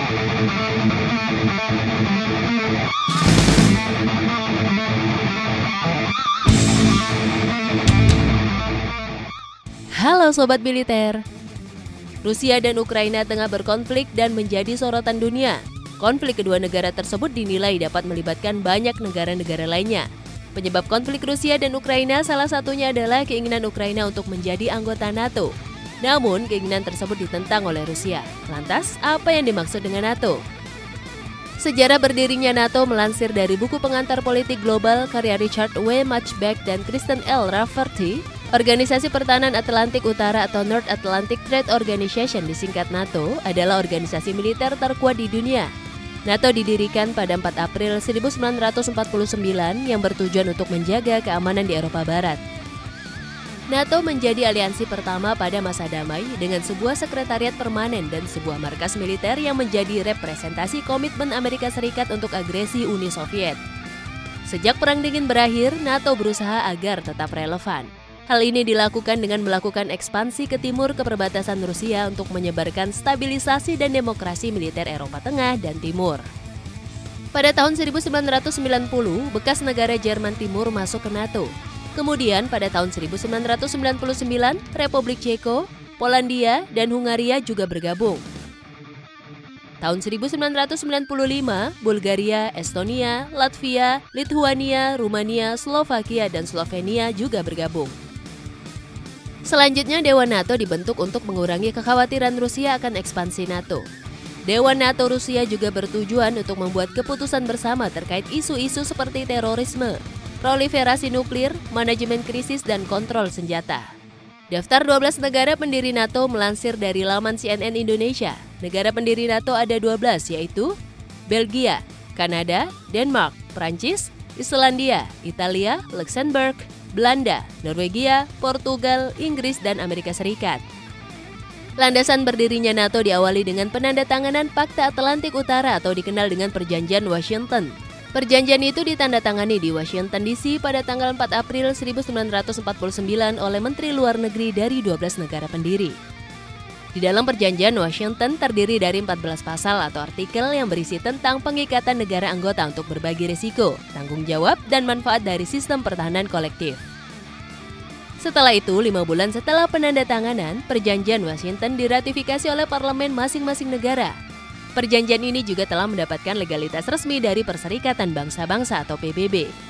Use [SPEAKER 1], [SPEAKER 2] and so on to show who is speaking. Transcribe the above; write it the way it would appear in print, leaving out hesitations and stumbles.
[SPEAKER 1] Halo Sobat Militer. Rusia dan Ukraina tengah berkonflik dan menjadi sorotan dunia. Konflik kedua negara tersebut dinilai dapat melibatkan banyak negara-negara lainnya. Penyebab konflik Rusia dan Ukraina salah satunya adalah keinginan Ukraina untuk menjadi anggota NATO. Namun, keinginan tersebut ditentang oleh Rusia. Lantas, apa yang dimaksud dengan NATO? Sejarah berdirinya NATO melansir dari buku pengantar politik global karya Richard W. Matchback dan Kristen L. Rafferty. Organisasi Pertahanan Atlantik Utara atau North Atlantic Trade Organization disingkat NATO adalah organisasi militer terkuat di dunia. NATO didirikan pada 4 April 1949 yang bertujuan untuk menjaga keamanan di Eropa Barat. NATO menjadi aliansi pertama pada masa damai dengan sebuah sekretariat permanen dan sebuah markas militer yang menjadi representasi komitmen Amerika Serikat untuk agresi Uni Soviet. Sejak Perang Dingin berakhir, NATO berusaha agar tetap relevan. Hal ini dilakukan dengan melakukan ekspansi ke timur ke perbatasan Rusia untuk menyebarkan stabilisasi dan demokrasi militer Eropa Tengah dan Timur. Pada tahun 1990, bekas negara Jerman Timur masuk ke NATO. Kemudian pada tahun 1999, Republik Ceko, Polandia, dan Hungaria juga bergabung. Tahun 1995, Bulgaria, Estonia, Latvia, Lithuania, Rumania, Slovakia, dan Slovenia juga bergabung. Selanjutnya, Dewan NATO dibentuk untuk mengurangi kekhawatiran Rusia akan ekspansi NATO. Dewan NATO Rusia juga bertujuan untuk membuat keputusan bersama terkait isu-isu seperti terorisme, proliferasi nuklir, manajemen krisis, dan kontrol senjata. Daftar 12 negara pendiri NATO melansir dari laman CNN Indonesia. Negara pendiri NATO ada 12, yaitu Belgia, Kanada, Denmark, Prancis, Islandia, Italia, Luxembourg, Belanda, Norwegia, Portugal, Inggris, dan Amerika Serikat. Landasan berdirinya NATO diawali dengan penandatanganan Pakta Atlantik Utara atau dikenal dengan Perjanjian Washington. Perjanjian itu ditandatangani di Washington DC pada tanggal 4 April 1949 oleh Menteri Luar Negeri dari 12 negara pendiri. Di dalam Perjanjian Washington terdiri dari 14 pasal atau artikel yang berisi tentang pengikatan negara anggota untuk berbagi risiko, tanggung jawab, dan manfaat dari sistem pertahanan kolektif. Setelah itu, 5 bulan setelah penandatanganan, Perjanjian Washington diratifikasi oleh parlemen masing-masing negara. Perjanjian ini juga telah mendapatkan legalitas resmi dari Perserikatan Bangsa-Bangsa atau PBB.